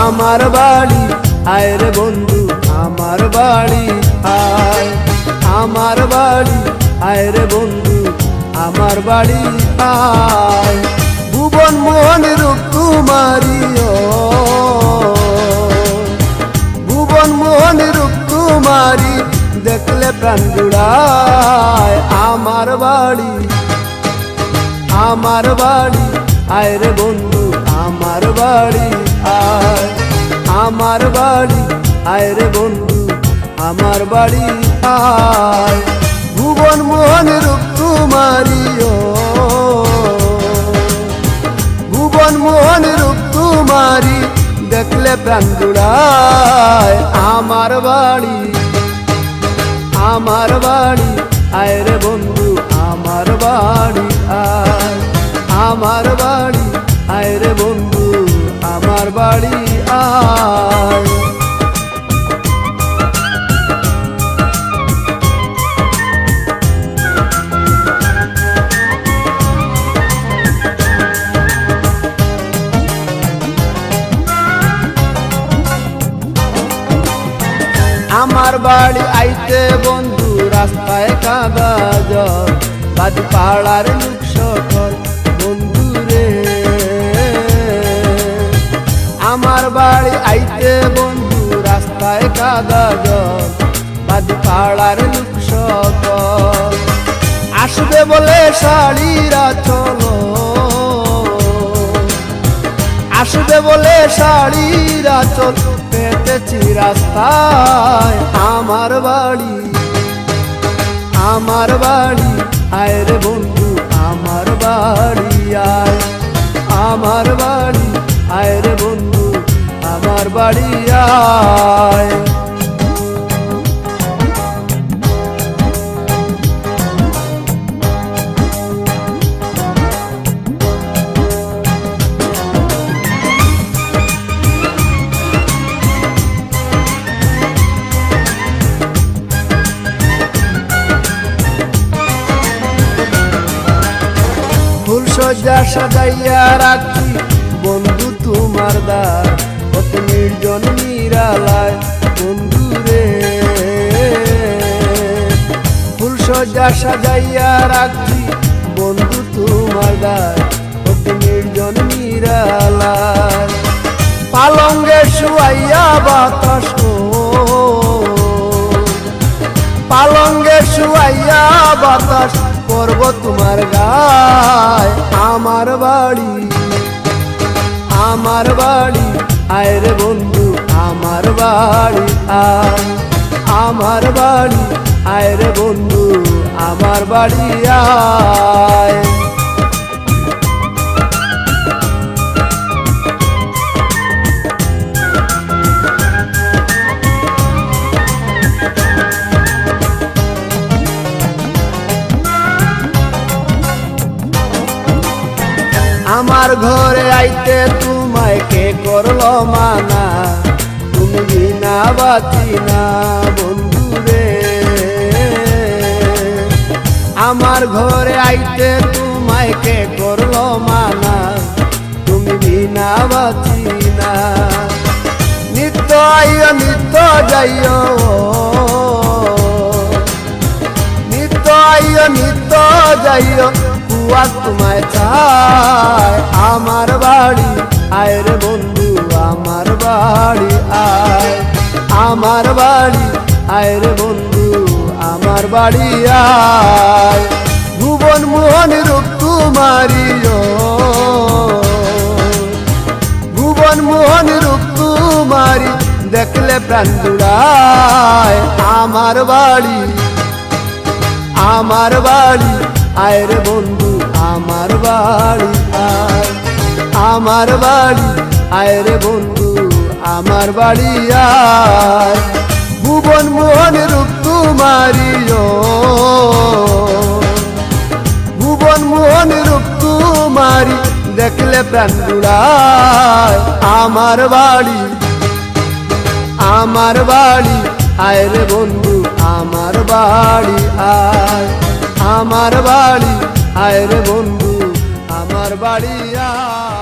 আমার বাড়ি আয় রে বন্ধু আমার বাড়ি আয়, আমার বাড়ি আয় রে বন্ধু আমার বাড়ি আয়। ভুবন মোহন রূপ তোমারি ভুবন মোহন রূপ তোমারি দেখলে প্রাণ জুড়ায়। আমার বাড়ি আমার বাড়ি আয় রে বন্ধু আমার বাড়ি আয়, আমার বাড়ি আয় রে বন্ধু আমার বাড়ি আয়। ভুবন মোহন রূপ তোমারি ভুবন মোহন রূপ তোমারি দেখলে প্রাণ জুড়ায়। আমার বাড়ি আমার বাড়ি আয় রে বন্ধু আমার বাড়ি আয়, আমার বাড়ি আয় রে বন্ধু আমার বাড়ি আয়। আমার বাড়ি আইতে বন্ধু রাস্তায় কাদা জল, বাদ পাড়ার লোক সকল বন্ধু রে। আমার বাড়ি আইতে বন্ধু রাস্তায় কাদা জল, বাদ পাড়ার লোক সকল আসবে বলে শাড়িরা চলো, আসবে বলে শাড়িরা চল পেতেছি রাস্তায়। আমার বাড়ি আমার বাড়ি আয় রে বন্ধু আমার বাড়ি আয়, আমার বাড়ি আয় রে বন্ধু আমার বাড়ি আয়। ফুলসজ্জা সাজাইয়া রাখি বন্ধু তোমার দ্বার, কত নির্জন নিরালায় বন্ধু রে। ফুলসজ্জা সাজাইয়া রাখি বন্ধু তোমার দ্বার, কত নির্জন নিরালায় পালঙ্গে শুয়াইয়া বাতাস পালঙ্গে শুয়াইয়া বাতাস করব তোমার গায়। আমার বাড়ি আমার বাড়ি আয় রে বন্ধু আমার বাড়ি আয়, আমার বাড়ি আয় রে বন্ধু আমার বাড়ি আয়। আমার ঘরে আইতে তোমায় কে করলো মানা, তুমি বিনা বাঁচি না বন্ধু রে। আমার ঘরে আইতে তোমায় কে করলো মানা, তুমি বিনা বাঁচি না। নিত্য আইও নিত্য যাইও, নিত্য আইও নিত্য যাইও কুয়া তোমায় চায়। আমার বাড়ি আয় রে বন্ধু আমার বাড়ি আয়, আমার বাড়ি আয় রে বন্ধু আমার বাড়ি আয়। ভুবন মোহন রূপ তোমারি ভুবন মোহন রূপ তোমারি দেখলে প্রাণ জুড়ায়। আমার বাড়ি আমার বাড়ি আয় রে বন্ধু আমার বাড়ি আয়, আমার বাড়ি আয় রে বন্ধু আমার বাড়ি আয়। ভুবন মোহন রূপ তোমারি ভুবন মোহন রূপ তোমারি দেখলে প্রাণ জুড়ায়। আমার বাড়ি আমার বাড়ি আয় রে বন্ধু আমার বাড়ি আয়, আমার বাড়ি আয় রে বন্ধু আমার বাড়ি আয়।